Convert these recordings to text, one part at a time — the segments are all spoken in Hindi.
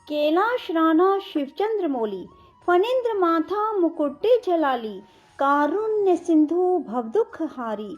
कैलाश राणा शिवचंद्र मौली, फणींद्र माथा मुकुटे जलाली, कारुण्य सिंधु भवदुख हारी,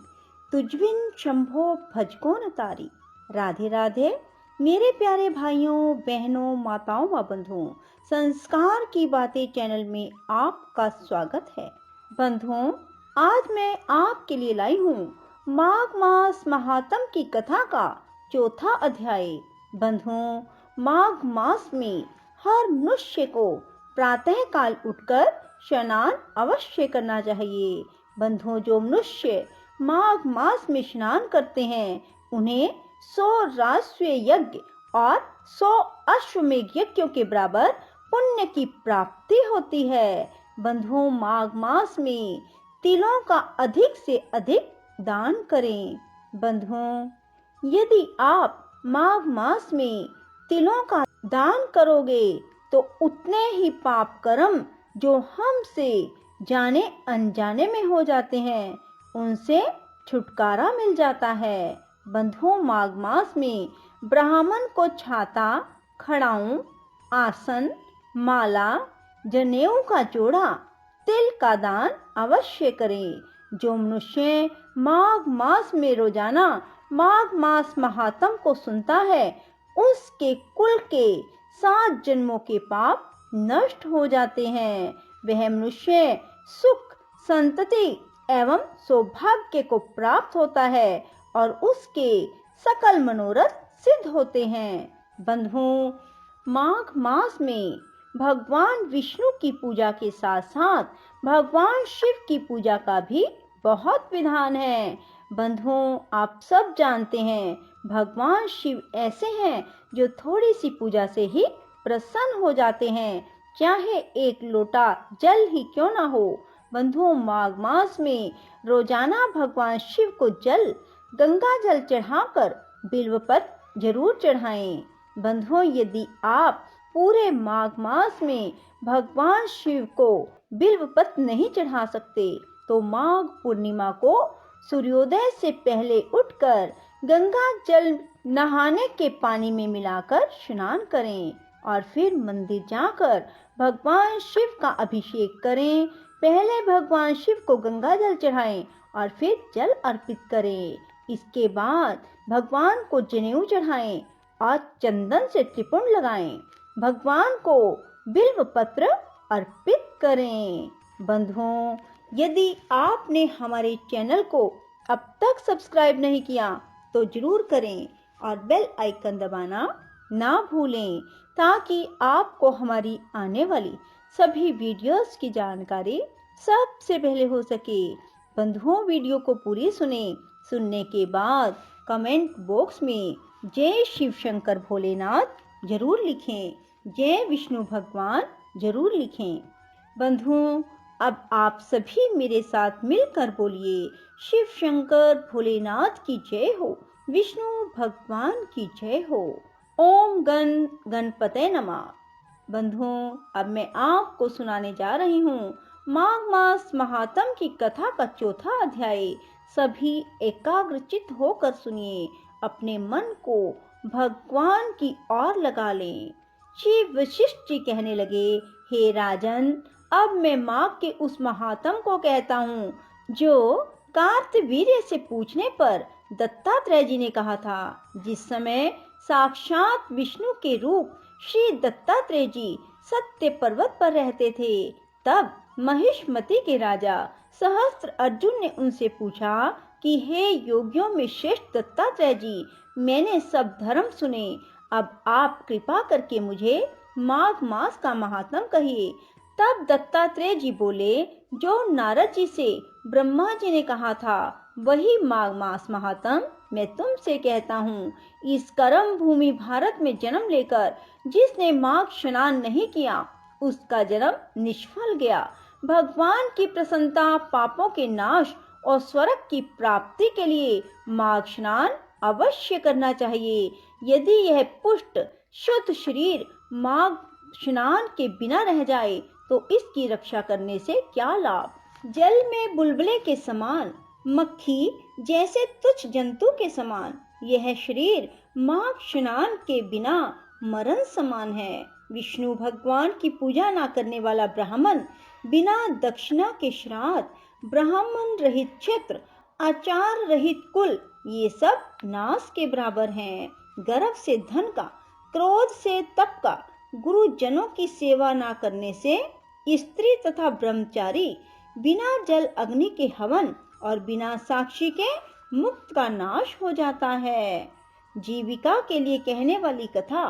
तुझबिन शंभो भजको न तारी। राधे राधे मेरे प्यारे भाइयों बहनों माताओं व बंधुओं, संस्कार की बातें चैनल में आपका स्वागत है। बंधुओं, आज मैं आपके लिए लाई हूँ माघ मास महात्म की कथा का चौथा अध्याय। बंधुओं, माघ मास में हर मनुष्य को प्रातः काल उठकर स्नान अवश्य करना चाहिए। बंधुओं, जो मनुष्य माघ मास में स्नान करते हैं उन्हें 100 राजस्व यज्ञ और 100 अश्वमेध यज्ञों के बराबर पुण्य की प्राप्ति होती है। बंधुओं, माघ मास में तिलों का अधिक से अधिक दान करें। बंधुओं, यदि आप माघ मास में तिलों का दान करोगे तो उतने ही पाप कर्म जो हमसे जाने अनजाने में हो जाते हैं उनसे छुटकारा मिल जाता है। बंधुओं, माघ मास में ब्राह्मण को छाता, खड़ाऊं, आसन, माला, जनेऊ का जोड़ा, तिल का दान अवश्य करें। जो मनुष्य माघ मास में रोजाना माघ मास महात्म को सुनता है उसके कुल के 7 जन्मों के पाप नष्ट हो जाते हैं। वह मनुष्य सुख, संतति एवं सौभाग्य को प्राप्त होता है और उसके सकल मनोरथ सिद्ध होते हैं। बंधुओं, माघ मास में भगवान विष्णु की पूजा के साथ साथ भगवान शिव की पूजा का भी बहुत विधान है। बंधुओं, आप सब जानते हैं भगवान शिव ऐसे हैं जो थोड़ी सी पूजा से ही प्रसन्न हो जाते हैं, चाहे एक लोटा जल ही क्यों ना हो। बंधुओं, माघ मास में रोजाना भगवान शिव को गंगा जल चढ़ाकर बिल्वपत्र जरूर चढ़ाएं। बंधुओं, यदि आप पूरे माघ मास में भगवान शिव को बिल्वपत्र नहीं चढ़ा सकते तो माघ पूर्णिमा को सूर्योदय से पहले उठकर गंगा जल नहाने के पानी में मिलाकर स्नान करें और फिर मंदिर जाकर भगवान शिव का अभिषेक करें। पहले भगवान शिव को गंगा जल चढ़ाएं और फिर जल अर्पित करें। इसके बाद भगवान को जनेऊ चढ़ाएं और चंदन से त्रिपुंड लगाएं। भगवान को बिल्व पत्र अर्पित करें। बंधुओं, यदि आपने हमारे चैनल को अब तक सब्सक्राइब नहीं किया तो जरूर करें और बेल आइकन दबाना ना भूलें ताकि आपको हमारी आने वाली सभी वीडियोस की जानकारी सबसे पहले हो सके। बंधुओं, वीडियो को पूरी सुनने के बाद कमेंट बॉक्स में जय शिव शंकर भोलेनाथ जरूर लिखें, जय विष्णु भगवान जरूर लिखें। बंधुओं, अब आप सभी मेरे साथ मिलकर बोलिए, शिव शंकर भोलेनाथ की जय हो, विष्णु भगवान की जय हो। ओम गणपते नमः। बंधुओं, अब मैं आपको सुनाने जा रही हूँ माघ मास महात्म की कथा का चौथा अध्याय। सभी एकाग्रचित्त होकर सुनिए, अपने मन को भगवान की ओर लगा लें। श्री वशिष्ठ जी कहने लगे, हे राजन, अब मैं माघ के उस महात्म को कहता हूँ जो कार्तवीर्य से पूछने पर दत्तात्रेय जी ने कहा था। जिस समय साक्षात विष्णु के रूप श्री दत्तात्रेय जी सत्य पर्वत पर रहते थे, तब महिष्मति के राजा सहस्त्र अर्जुन ने उनसे पूछा कि हे योगियों में श्रेष्ठ दत्तात्रेय जी, मैंने सब धर्म सुने, अब आप कृपा करके मुझे माघ मास का महात्म कहिए। तब दत्तात्रेय जी बोले, जो नारद जी से ब्रह्मा जी ने कहा था वही माघ मास महात्म मैं तुमसे कहता हूँ। इस कर्म भूमि भारत में जन्म लेकर जिसने माघ स्नान नहीं किया उसका जन्म निष्फल गया। भगवान की प्रसन्नता, पापों के नाश और स्वर्ग की प्राप्ति के लिए माघ स्नान अवश्य करना चाहिए। यदि यह पुष्ट शुद्ध शरीर माघ स्नान के बिना रह जाए तो इसकी रक्षा करने से क्या लाभ। जल में बुलबुले के समान, मक्खी जैसे तुच्छ जंतु के समान यह शरीर माघ स्नान के बिना मरण समान है। विष्णु भगवान की पूजा ना करने वाला ब्राह्मण, बिना दक्षिणा के श्राद्ध, ब्राह्मण रहित क्षेत्र, आचार रहित कुल, ये सब नाश के बराबर हैं। गर्व से धन का, क्रोध से तप का, गुरुजनों की सेवा ना करने से स्त्री तथा ब्रह्मचारी, बिना जल अग्नि के हवन और बिना साक्षी के मुक्त का नाश हो जाता है। जीविका के लिए कहने वाली कथा,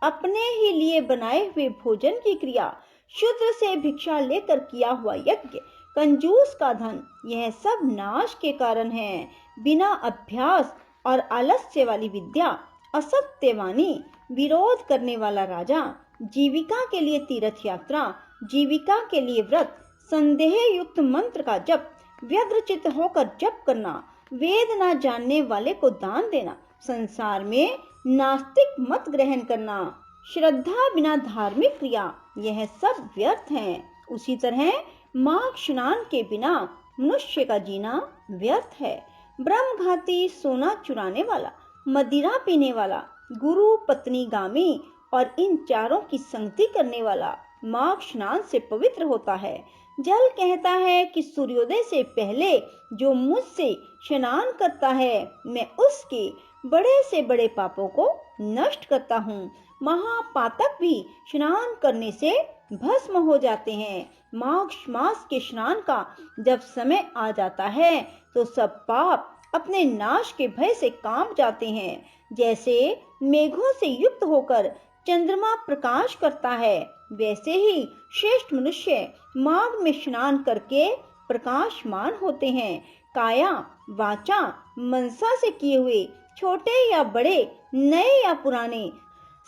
अपने ही लिए बनाए हुए भोजन की क्रिया, शूद्र से भिक्षा लेकर किया हुआ यज्ञ, कंजूस का धन, यह सब नाश के कारण है। बिना अभ्यास और आलस्य वाली विद्या, असत्यवाणी, विरोध करने वाला राजा, जीविका के लिए तीर्थ यात्रा, जीविका के लिए व्रत, संदेह युक्त मंत्र का जप, व्यग्रचित होकर जप करना, वेद न जानने वाले को दान देना, संसार में नास्तिक मत ग्रहण करना, श्रद्धा बिना धार्मिक क्रिया, यह सब व्यर्थ हैं। उसी तरह माघ स्नान के बिना मनुष्य का जीना व्यर्थ है। ब्रह्मघाती, सोना चुराने वाला, मदिरा पीने वाला, गुरु पत्नी गामी और इन चारों की संगति करने वाला माघ स्नान से पवित्र होता है। जल कहता है कि सूर्योदय से पहले जो मुझसे स्नान करता है, मैं उसके बड़े से बड़े पापों को नष्ट करता हूँ। महापातक भी स्नान करने से भस्म हो जाते हैं। माघ मास के स्नान का जब समय आ जाता है तो सब पाप अपने नाश के भय से कांप जाते हैं। जैसे मेघों से युक्त होकर चंद्रमा प्रकाश करता है, वैसे ही श्रेष्ठ मनुष्य माघ में स्नान करके प्रकाशमान होते हैं। काया, वाचा, मनसा से किए हुए छोटे या बड़े, नए या पुराने,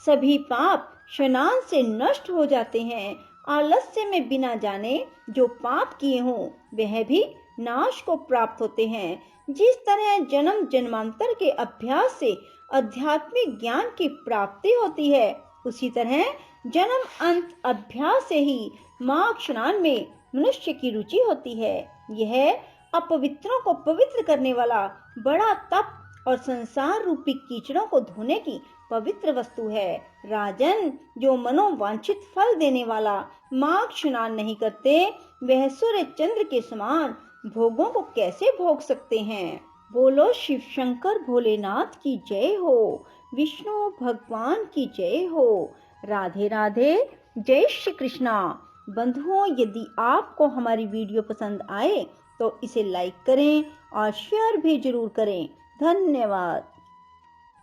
सभी पाप स्नान से नष्ट हो जाते हैं। आलस्य में बिना जाने जो पाप किए हों वह भी नाश को प्राप्त होते हैं। जिस तरह जन्म जन्मांतर के अभ्यास से आध्यात्मिक ज्ञान की प्राप्ति होती है, उसी तरह जन्म अंत अभ्यास से ही माघ स्नान में मनुष्य की रुचि होती है। यह अपवित्रों को पवित्र करने वाला बड़ा तप और संसार रूपी कीचड़ों को धोने की पवित्र वस्तु है। राजन, जो मनोवांछित फल देने वाला माघ स्नान नहीं करते, वह सूर्य चंद्र के समान भोगों को कैसे भोग सकते हैं। बोलो शिव शंकर भोलेनाथ की जय हो, विष्णु भगवान की जय हो। राधे राधे, जय श्री कृष्णा। बंधुओं, यदि आपको हमारी वीडियो पसंद आए तो इसे लाइक करें और शेयर भी जरूर करें। धन्यवाद।